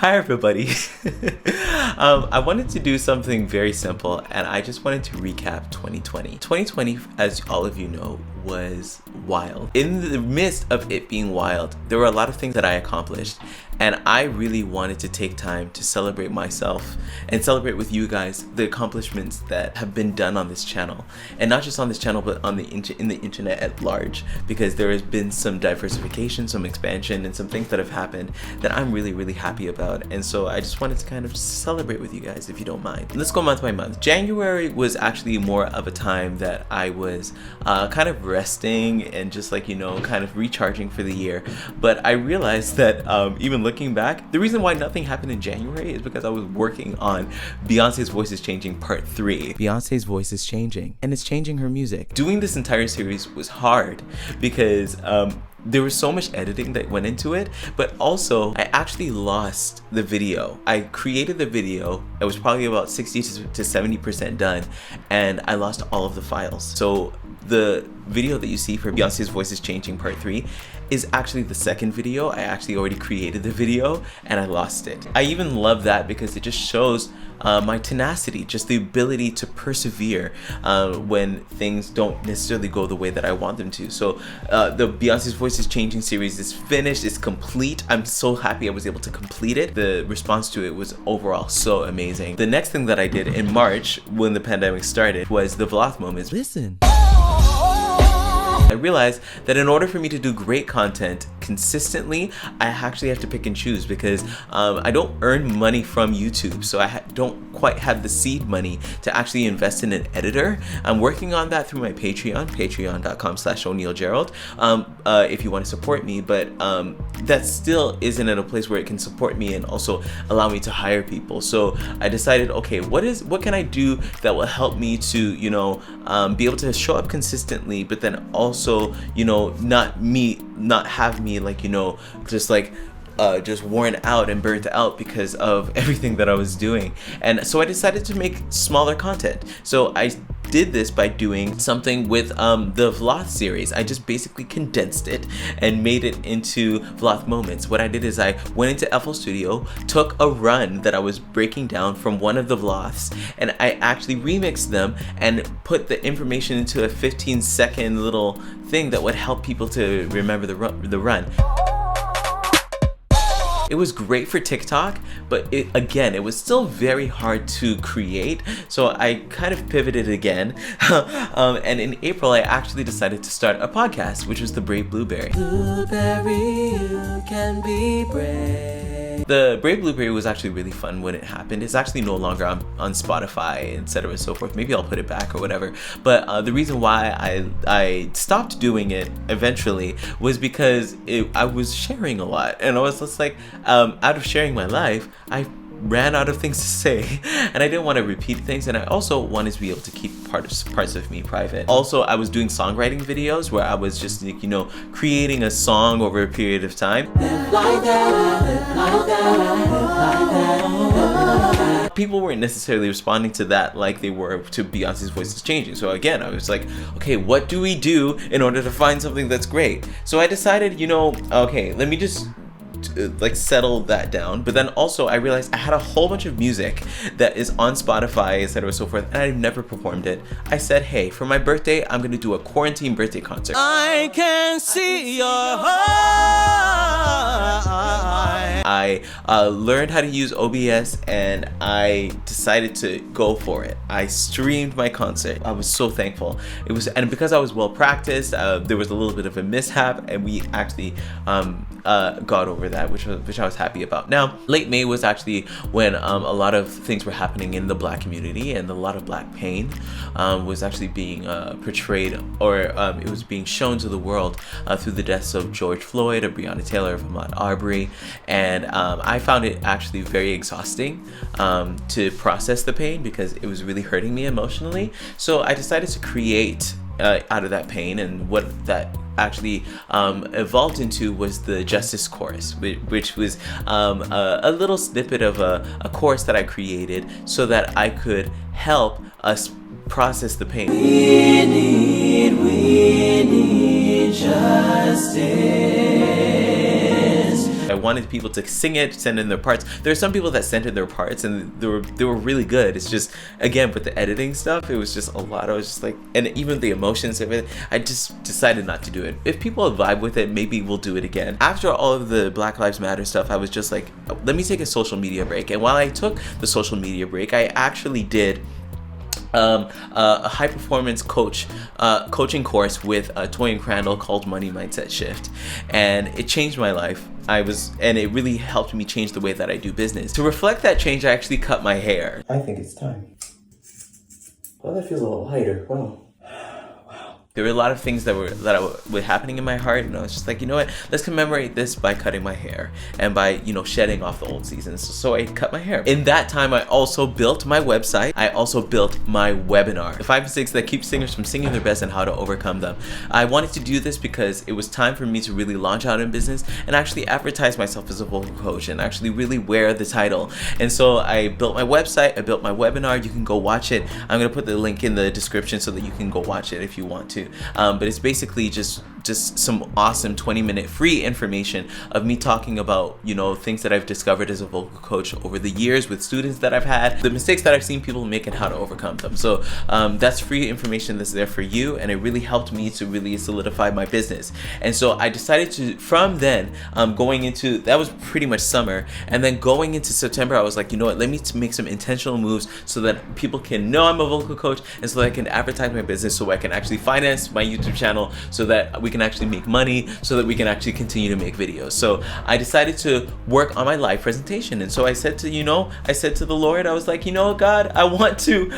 Hi everybody. I wanted to do something very simple and I just wanted to recap 2020. 2020, as all of you know, was wild. In the midst of it being wild, there were a lot of things that I accomplished, and I really wanted to take time to celebrate myself and celebrate with you guys the accomplishments that have been done on this channel, and not just on this channel but on in the internet at large, because there has been some diversification, some expansion, and some things that have happened that I'm really happy about. And so I just wanted to kind of celebrate with you guys, if you don't mind. Let's go month by month. January was actually more of a time that I was kind of resting and just like, kind of recharging for the year. But I realized that even looking back, the reason why nothing happened in January is because I was working on Beyonce's Voice is Changing Part 3. Beyonce's voice is changing, and it's changing her music. Doing this entire series was hard because there was so much editing that went into it, but also I actually lost the video. I created the video, it was probably about 60 to 70% done, and I lost all of the files. So the video that you see for Beyonce's Voice is Changing Part 3 is actually the second video. I actually already created the video and I lost it. I even love that because it just shows my tenacity, just the ability to persevere when things don't necessarily go the way that I want them to. So the Beyonce's Voice is Changing series is finished, it's complete. I'm so happy I was able to complete it. The response to it was overall so amazing. The next thing that I did in March when the pandemic started was the vlog moments. Listen. I realized that in order for me to do great content consistently, I actually have to pick and choose, because I don't earn money from YouTube, so I don't quite have the seed money to actually invest in an editor. I'm working on that through my Patreon, patreon.com/O'NeillGerald, if you want to support me, but that still isn't at a place where it can support me and also allow me to hire people. So I decided, okay, what can I do that will help me to be able to show up consistently, but then also not have me just worn out and burnt out because of everything that I was doing. And so I decided to make smaller content. So I did this by doing something with the vlog series. I just basically condensed it and made it into vlog moments. What I did is I went into FL Studio, took a run that I was breaking down from one of the vlogs, and I actually remixed them and put the information into a 15-second little thing that would help people to remember the run. It was great for TikTok, but it was still very hard to create. So I kind of pivoted again. And in April, I actually decided to start a podcast, which was The Brave Blueberry. Blueberry, you can be brave. The Brave Blueberry was actually really fun when it happened. It's actually no longer on Spotify, etc. and so forth. Maybe I'll put it back or whatever. But the reason why I stopped doing it eventually was because I was sharing a lot, and I was just like, out of sharing my life, I ran out of things to say, and I didn't want to repeat things, and I also wanted to be able to keep parts of me private. Also, I was doing songwriting videos where I was just creating a song over a period of time. People weren't necessarily responding to that like they were to Beyonce's Voice is Changing. So again, I was like, okay, what do we do in order to find something that's great? So I decided, okay, let me just settle that down. But then also I realized I had a whole bunch of music that is on Spotify, etc. and so forth, and I've never performed it. I said, hey, for my birthday, I'm gonna do a quarantine birthday concert. I can see your heart. I learned how to use OBS and I decided to go for it. I streamed my concert. I was so thankful. And because I was well practiced, there was a little bit of a mishap, and we actually got over that, which I was happy about. Now, late May was actually when a lot of things were happening in the Black community, and a lot of Black pain was actually being portrayed, or it was being shown to the world through the deaths of George Floyd, of Breonna Taylor, of Ahmaud Arbery, and I found it actually very exhausting to process the pain because it was really hurting me emotionally. So I decided to create out of that pain, and what that actually evolved into was the Justice Chorus, which was a little snippet of a chorus that I created so that I could help us process the pain. We need justice. I wanted people to sing it, send in their parts. There are some people that sent in their parts and they were really good. It's just, again, with the editing stuff, it was just a lot. I was just like, and even the emotions of it, I just decided not to do it. If people vibe with it, maybe we'll do it again. After all of the Black Lives Matter stuff, I was just like, let me take a social media break. And while I took the social media break, I actually did a high performance coaching course with Toy and Crandall called Money Mindset Shift, and it changed my life. And it really helped me change the way that I do business. To reflect that change, I actually cut my hair. I think it's time. Well, that feels a little lighter. Wow. There were a lot of things that were happening in my heart, and I was just like, you know what, let's commemorate this by cutting my hair and by, you know, shedding off the old seasons. So I cut my hair. In that time, I also built my website. I also built my webinar, the 5 mistakes that keep singers from singing their best and how to overcome them. I wanted to do this because it was time for me to really launch out in business and actually advertise myself as a vocal coach and actually really wear the title. And so I built my website, I built my webinar. You can go watch it. I'm gonna put the link in the description so that you can go watch it if you want to. But it's basically just some awesome 20-minute free information of me talking about, you know, things that I've discovered as a vocal coach over the years with students that I've had, the mistakes that I've seen people make and how to overcome them. So that's free information that's there for you, and it really helped me to really solidify my business. And so I decided to, from then, going into, that was pretty much summer, and then going into September, I was like, you know what, let me make some intentional moves so that people can know I'm a vocal coach, and so that I can advertise my business, so I can actually finance my YouTube channel, so that we can actually make money, so that we can actually continue to make videos. So I decided to work on my live presentation. And so I said to the Lord, I was like, you know, God, I want to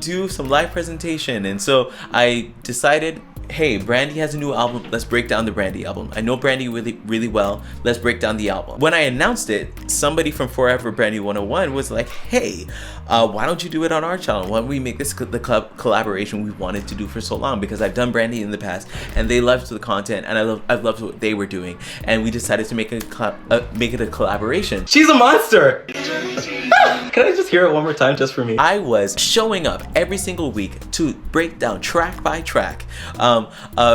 do some live presentation. And so I decided, hey, Brandy has a new album. Let's break down the Brandy album. I know Brandy really, really well. Let's break down the album. When I announced it, somebody from Forever Brandy 101 was like, hey, why don't you do it on our channel? Why don't we make this the collaboration we wanted to do for so long? Because I've done Brandy in the past, and they loved the content, and I've loved what they were doing, and we decided to make it a collaboration. She's a monster. Can I just hear it one more time just for me? I was showing up every single week to break down track by track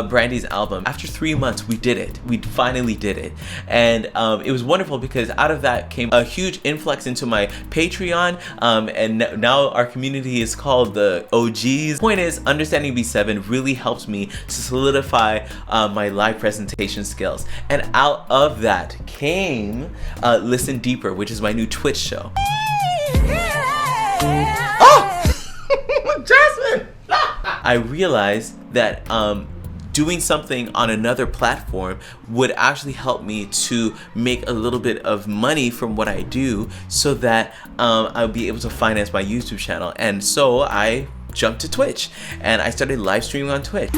Brandy's album. After 3 months, we did it. We finally did it. And it was wonderful because out of that came a huge influx into my Patreon. And now our community is called the OGs. Point is, understanding B7 really helped me to solidify my live presentation skills. And out of that came Listen Deeper, which is my new Twitch show. Oh! Jasmine! I realized that doing something on another platform would actually help me to make a little bit of money from what I do, so that I'll be able to finance my YouTube channel. And so I jumped to Twitch and I started live streaming on Twitch.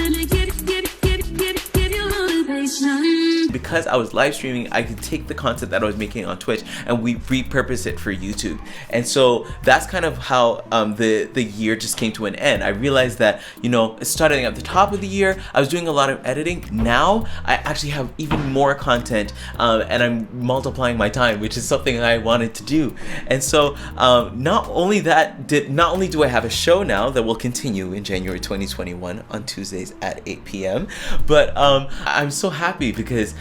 Because I was live streaming, I could take the content that I was making on Twitch and we repurpose it for YouTube. And so that's kind of how the year just came to an end. I realized that, you know, starting at the top of the year, I was doing a lot of editing. Now I actually have even more content, and I'm multiplying my time, which is something I wanted to do. And so not only do I have a show now that will continue in January 2021 on Tuesdays at 8 p.m., but I'm so happy because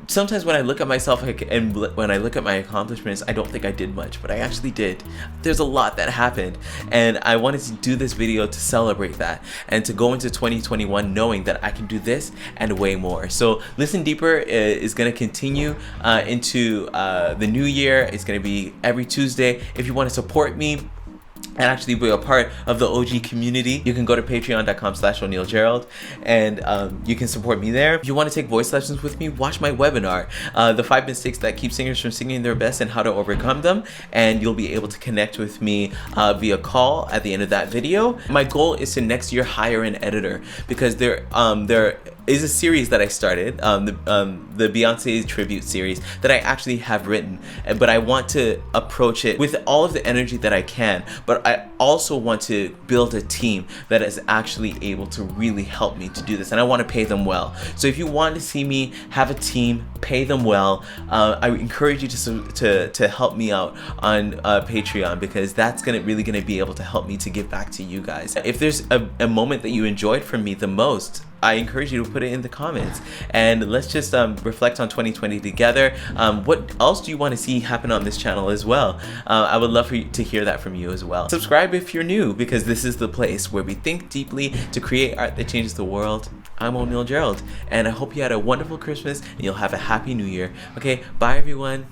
sometimes when I look at myself and when I look at my accomplishments, I don't think I did much, but I actually did. There's a lot that happened, and I wanted to do this video to celebrate that and to go into 2021 knowing that I can do this and way more. So Listen Deeper is going to continue into the new year. It's going to be every Tuesday. If you want to support me and actually be a part of the OG community, you can go to patreon.com/O'NeillGerald, and you can support me there. If you want to take voice lessons with me, watch my webinar, the 5 mistakes that keep singers from singing their best and how to overcome them, and you'll be able to connect with me via call at the end of that video. My goal is to next year hire an editor, because there is a series that I started, the Beyonce tribute series that I actually have written, but I want to approach it with all of the energy that I can, but I also want to build a team that is actually able to really help me to do this, and I want to pay them well. So if you want to see me have a team, pay them well, I encourage you to help me out on Patreon, because that's really gonna be able to help me to give back to you guys. If there's a moment that you enjoyed from me the most, I encourage you to put it in the comments, and let's just reflect on 2020 together. What else do you want to see happen on this channel as well? I would love for you to hear that from you as well. Subscribe if you're new, because this is the place where we think deeply to create art that changes the world. I'm O'Neil Gerald, and I hope you had a wonderful Christmas and you'll have a happy new year. Okay, bye everyone.